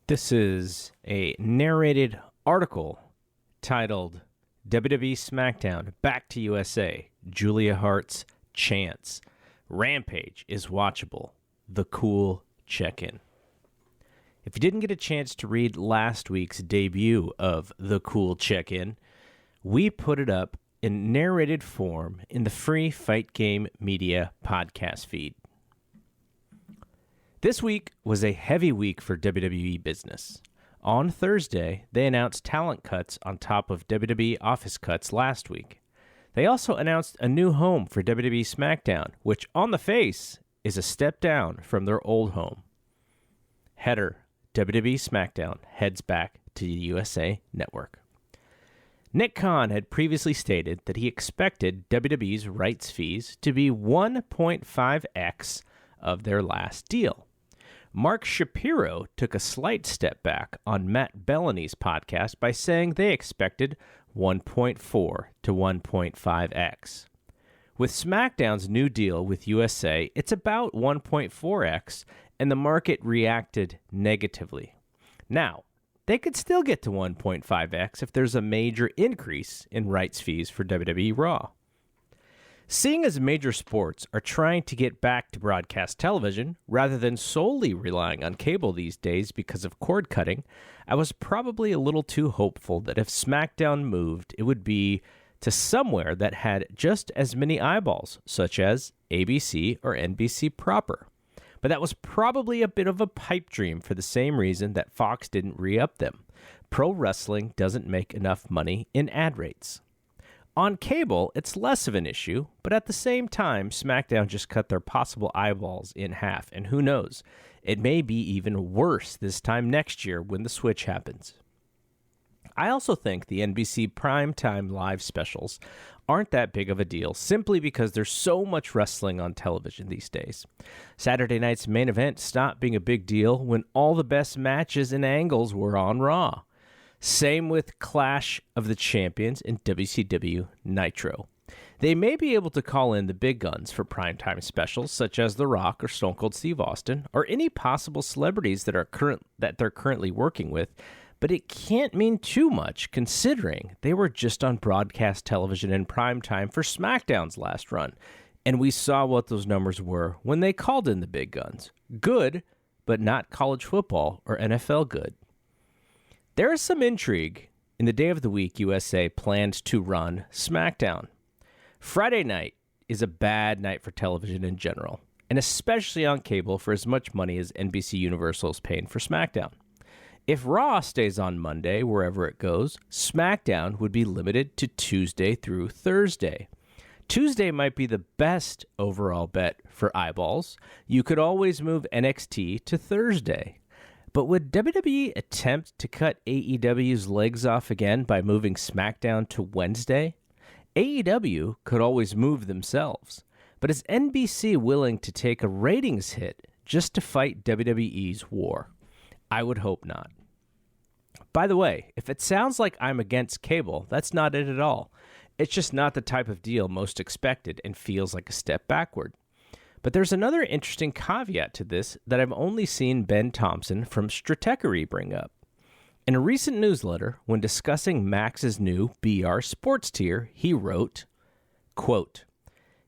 This is a narrated article titled WWE SmackDown Back to USA, Julia Hart's Chance. Rampage is watchable. The Cool Check-In. If you didn't get a chance to read last week's debut of The Cool Check-In, we put it up in narrated form in the free Fight Game Media podcast feed. This week was a heavy week for WWE business. On Thursday, they announced talent cuts on top of WWE office cuts last week. They also announced a new home for WWE SmackDown, which on the face is a step down from their old home. Header, WWE SmackDown heads back to the USA Network. Nick Khan had previously stated that he expected WWE's rights fees to be 1.5x of their last deal. Mark Shapiro took a slight step back on Matt Bellany's podcast by saying they expected 1.4 to 1.5x. With SmackDown's new deal with USA, it's about 1.4x, and the market reacted negatively. Now, they could still get to 1.5x if there's a major increase in rights fees for WWE Raw. Seeing as major sports are trying to get back to broadcast television rather than solely relying on cable these days because of cord cutting, I was probably a little too hopeful that if SmackDown moved, it would be to somewhere that had just as many eyeballs, such as ABC or NBC proper. But that was probably a bit of a pipe dream for the same reason that Fox didn't re-up them. Pro wrestling doesn't make enough money in ad rates. On cable, it's less of an issue, but at the same time, SmackDown just cut their possible eyeballs in half, and who knows, it may be even worse this time next year when the switch happens. I also think the NBC primetime live specials aren't that big of a deal simply because there's so much wrestling on television these days. Saturday night's main event stopped being a big deal when all the best matches and angles were on Raw. Same with Clash of the Champions and WCW Nitro. They may be able to call in the big guns for primetime specials, such as The Rock or Stone Cold Steve Austin, or any possible celebrities that they're currently working with, but it can't mean too much considering they were just on broadcast television in primetime for SmackDown's last run, and we saw what those numbers were when they called in the big guns. Good, but not college football or NFL good. There is some intrigue in the day of the week USA planned to run SmackDown. Friday night is a bad night for television in general, and especially on cable for as much money as NBC Universal is paying for SmackDown. If Raw stays on Monday, wherever it goes, SmackDown would be limited to Tuesday through Thursday. Tuesday might be the best overall bet for eyeballs. You could always move NXT to Thursday. But would WWE attempt to cut AEW's legs off again by moving SmackDown to Wednesday? AEW could always move themselves. But is NBC willing to take a ratings hit just to fight WWE's war? I would hope not. By the way, if it sounds like I'm against cable, that's not it at all. It's just not the type of deal most expected and feels like a step backward. But there's another interesting caveat to this that I've only seen Ben Thompson from Stratechery bring up. In a recent newsletter, when discussing Max's new BR Sports tier, he wrote, quote,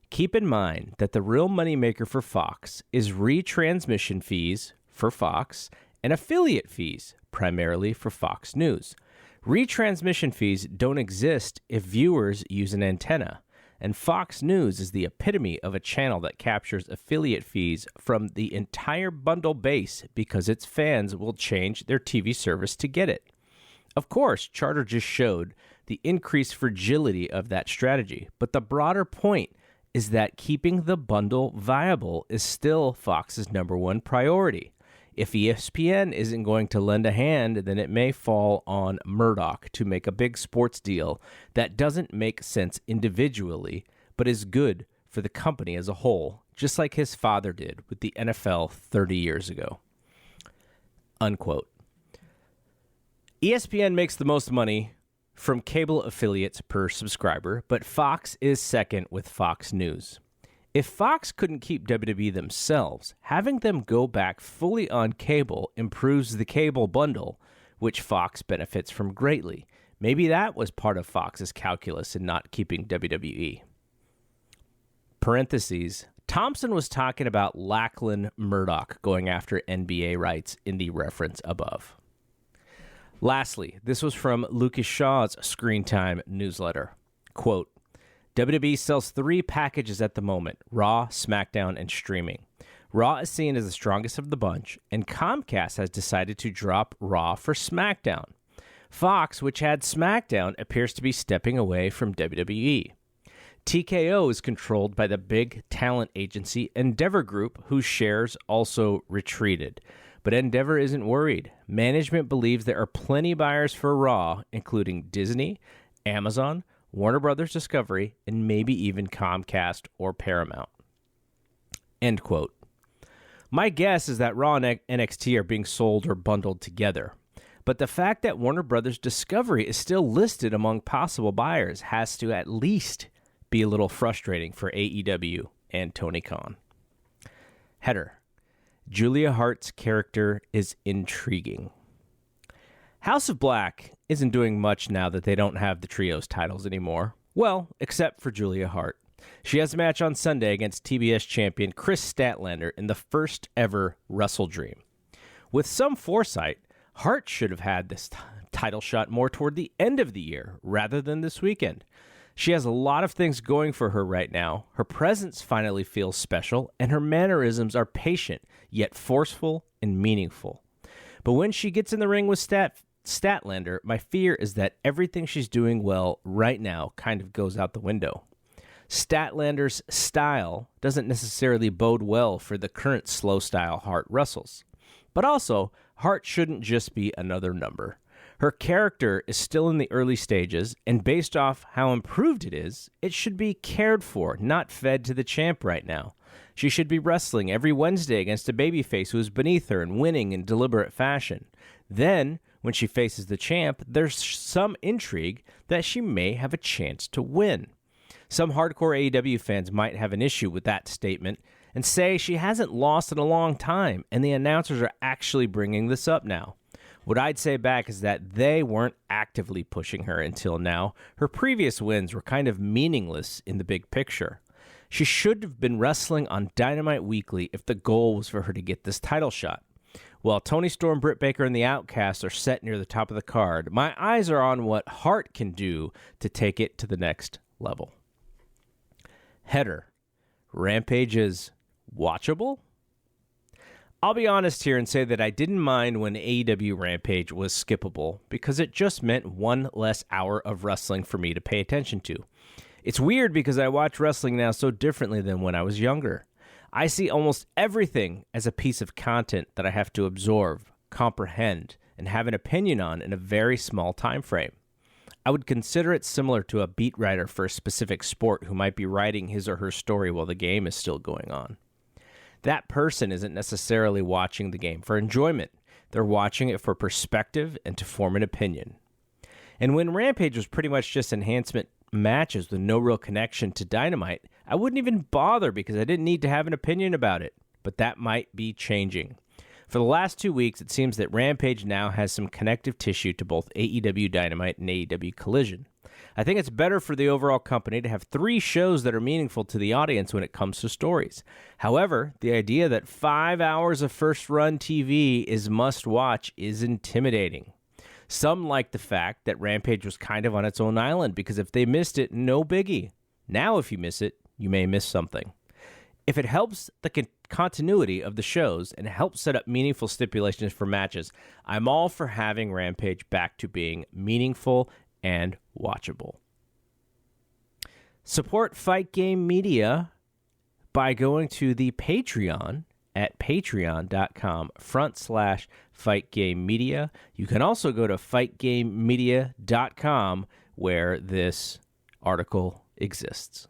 "Keep in mind that the real moneymaker for Fox is retransmission fees for Fox and affiliate fees, primarily for Fox News. Retransmission fees don't exist if viewers use an antenna. And Fox News is the epitome of a channel that captures affiliate fees from the entire bundle base because its fans will change their TV service to get it. Of course, Charter just showed the increased fragility of that strategy, but the broader point is that keeping the bundle viable is still Fox's number one priority. If ESPN isn't going to lend a hand, then it may fall on Murdoch to make a big sports deal that doesn't make sense individually, but is good for the company as a whole, just like his father did with the NFL 30 years ago." Unquote. ESPN makes the most money from cable affiliates per subscriber, but Fox is second with Fox News. If Fox couldn't keep WWE themselves, having them go back fully on cable improves the cable bundle, which Fox benefits from greatly. Maybe that was part of Fox's calculus in not keeping WWE. Parentheses, Thompson was talking about Lachlan Murdoch going after NBA rights in the reference above. Lastly, this was from Lucas Shaw's Screen Time newsletter. Quote, WWE sells 3 packages at the moment, Raw, SmackDown, and streaming. Raw is seen as the strongest of the bunch, and Comcast has decided to drop Raw for SmackDown. Fox, which had SmackDown, appears to be stepping away from WWE. TKO is controlled by the big talent agency Endeavor Group, whose shares also retreated. But Endeavor isn't worried. Management believes there are plenty buyers for Raw, including Disney, Amazon, Warner Brothers Discovery, and maybe even Comcast or Paramount. End quote. My guess is that Raw and NXT are being sold or bundled together. But the fact that Warner Brothers Discovery is still listed among possible buyers has to at least be a little frustrating for AEW and Tony Khan. Header. Julia Hart's character is intriguing. House of Black isn't doing much now that they don't have the trios titles anymore. Well, except for Julia Hart. She has a match on Sunday against TBS champion Chris Statlander in the first ever Wrestle Dream. With some foresight, Hart should have had this title shot more toward the end of the year rather than this weekend. She has a lot of things going for her right now. Her presence finally feels special, and her mannerisms are patient, yet forceful and meaningful. But when she gets in the ring with Statlander, my fear is that everything she's doing well right now kind of goes out the window. Statlander's style doesn't necessarily bode well for the current slow style Hart wrestles. But also, Hart shouldn't just be another number. Her character is still in the early stages, and based off how improved it is, it should be cared for, not fed to the champ right now. She should be wrestling every Wednesday against a babyface who is beneath her and winning in deliberate fashion. Then, when she faces the champ, there's some intrigue that she may have a chance to win. Some hardcore AEW fans might have an issue with that statement and say she hasn't lost in a long time, and the announcers are actually bringing this up now. What I'd say back is that they weren't actively pushing her until now. Her previous wins were kind of meaningless in the big picture. She should have been wrestling on Dynamite Weekly if the goal was for her to get this title shot. While Toni Storm, Britt Baker, and the Outcasts are set near the top of the card, my eyes are on what Hart can do to take it to the next level. Header. Rampage is watchable? I'll be honest here and say that I didn't mind when AEW Rampage was skippable because it just meant one less hour of wrestling for me to pay attention to. It's weird because I watch wrestling now so differently than when I was younger. I see almost everything as a piece of content that I have to absorb, comprehend, and have an opinion on in a very small time frame. I would consider it similar to a beat writer for a specific sport who might be writing his or her story while the game is still going on. That person isn't necessarily watching the game for enjoyment. They're watching it for perspective and to form an opinion. And when Rampage was pretty much just enhancement matches with no real connection to Dynamite, I wouldn't even bother because I didn't need to have an opinion about it. But that might be changing. For the last 2 weeks, it seems that Rampage now has some connective tissue to both AEW Dynamite and AEW Collision. I think it's better for the overall company to have 3 shows that are meaningful to the audience when it comes to stories. However, the idea that 5 hours of first-run TV is must-watch is intimidating. Some like the fact that Rampage was kind of on its own island because if they missed it, no biggie. Now if you miss it, you may miss something. If it helps the continuity of the shows and helps set up meaningful stipulations for matches, I'm all for having Rampage back to being meaningful and watchable. Support Fight Game Media by going to the Patreon at patreon.com/fightgamemedia. You can also go to fightgamemedia.com where this article exists.